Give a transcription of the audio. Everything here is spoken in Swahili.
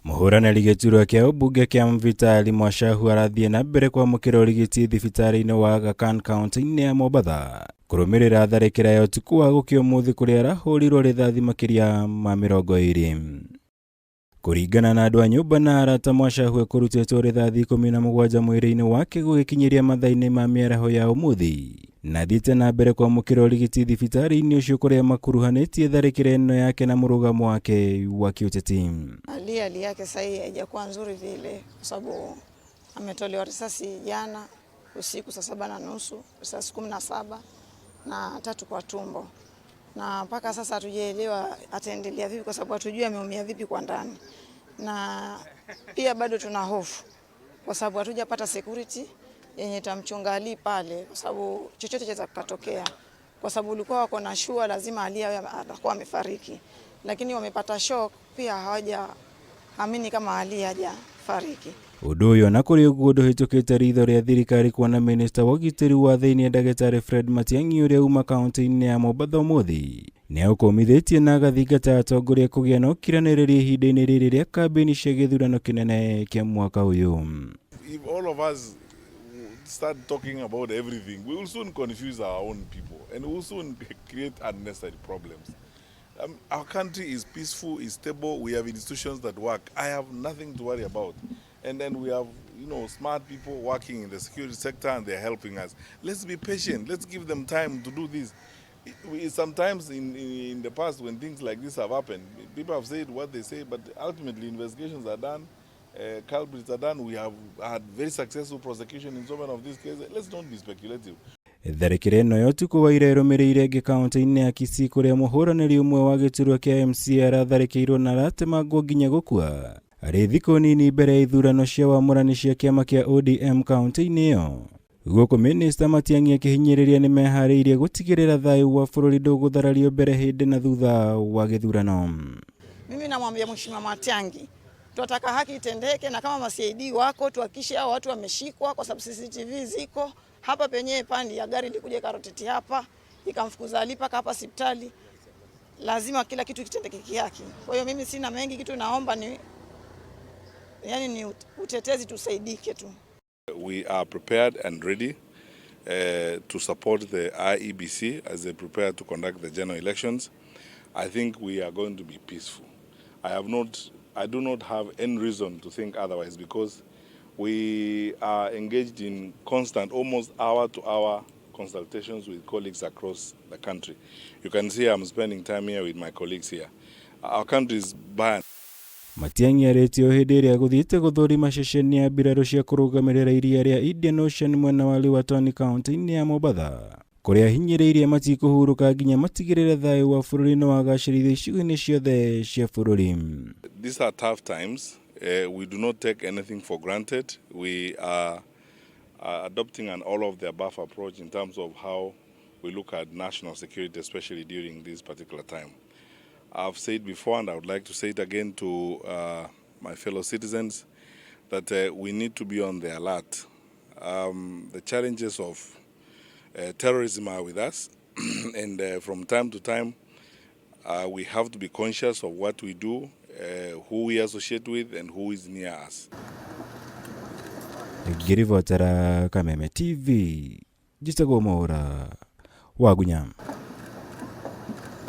Muhuranĩri gĩturwa kĩa ũmbunge kĩa UDA Ali Mwatsau arathiĩ na mbere kwamũkĩra ũrigiti thibitarĩ-inĩ wa Kana kaunti-ini ya Mombasa kũrũmĩrĩra tharĩkĩra ya ũtukũ wa gũkĩa ũmũthĩ kũrĩa arahũrirwo rithathi makiria ma 20. Kũringana na andũ a nyũmba na arata, Mwatsau ekũrutĩtwo rithathi 17 mwĩrĩ-inĩ wake gũgĩkinyĩria mathaa-inĩ ma mĩaraho ya ũmũthĩ, na thiĩte na mbere kwamũkĩra ũrigiti thibitarĩ-inĩ ũcio kũrĩa makuruhanĩtie tharĩkĩra ĩno yake na mũrũgamo wake wa kiuteti. Hali yake sasa haijakuwa nzuri vile kwa sababu ametolewa risasi jana usiku saa 7:30, risasi 17 na 3 kwa tumbo. Na mpaka sasa hatujaelewa ataendelea vipi kwa sababu hatujui ameumia vipi kwa ndani. Na pia bado tuna hofu kwa sababu hatujapata security yenye tamchunga Ali pale kwa sababu chochote chaweza kutokea. Kwa sababu ulikuwa wako na shua lazima Ali atakuwa amefariki. Lakini wamepata shock pia hawajaamini kama Ali hajafariki. Ũndũ ũyũ na kũrĩ ũguo ndũhĩtũkĩte ritho rĩa thirikari kuona Minista wa ugitiri wa thiini Dr Fred Matiang'i ũrĩa uma kaunti-ini ya Mombasa ũmũthĩ nĩ ũkũmithĩtie na agathingata atongoria kũgĩa na ukiraniriria ihinda-ini rĩrĩ rĩa kambĩini cia githurano kinene kĩa mwaka ũyũ. If all of us start talking about everything, we will soon confuse our own people and we will soon create unnecessary problems. Our country is peaceful, is stable, we have institutions that work. I have nothing to worry about. And then we have, smart people working in the security sector and they're helping us. Let's be patient. Let's give them time to do this. Sometimes in the past when things like this have happened, people have said what they say, but ultimately investigations are done, culprits are done. We have had very successful prosecution in so many of these cases. Let's not be speculative. Tharĩkĩra ĩno ya ũtukũ wa ira ĩrũmĩrĩire ĩngĩ kaunti-inĩ ya Kisii kũrĩa mũhũranĩri ũmwe wa gĩturwa kĩa MC aratharĩkĩirwo na aratemangwo nginya gũkua arĩ thikũ nini mbere ya ithurano cia wamũrani cia kĩama kĩa ODM kaunti-inĩ ĩyo. Gũkũ Minista Matiang'i akĩhinyĩrĩria nĩ meharĩirie gũtigĩrĩra thayũ wa bũrũri ndũgũtharario mbere hĩndĩ na thutha wa githurano. Mimi namwambia Mheshimiwa Matiang'i, tunataka haki itendeke na kama ma-CID wako tuhakikishe hao watu wameshikwa kwa sababu CCTV ziko hapa penyewe. Pandi ya gari ilikuja karoteti hapa ikamfukuza Ali mpaka hapa hospitali. Lazima kila kitu kitendeke kiaki. Kwa hiyo mimi sina mengi, kitu naomba ni utetezi tusaidike tu. We are prepared and ready to support the IEBC as they prepare to conduct the general elections. I think we are going to be peaceful. I do not have any reason to think otherwise because we are engaged in constant, almost hour-to-hour consultations with colleagues across the country. You can see I'm spending time here with my colleagues here. Our country is bad. Matiang'i arĩtio hĩndĩ ĩrĩa gũthiĩte gũthũrima ceceni ya mbirarũ cia kũrũgamĩrĩra iria rĩa Indian Ocean mwena wa Liwatoni kaunti-inĩ ya Mombasa, kũrĩa hinyĩrĩirie matikũhurũka nginya matigĩrĩre thayũ wa bũrũri nĩ wagacĩrithio icigo-inĩ ciothe cia bũrũri. These are tough times. We do not take anything for granted. We are adopting an all-of-the-above approach in terms of how we look at national security, especially during this particular time. I've said before, and I would like to say it again to my fellow citizens, that we need to be on the alert. The challenges of terrorism are with us, and from time to time, we have to be conscious of what we do, who we associate with, and who is near us. Ngirivotera Kameme TV, Jitagomora, Wagunyam.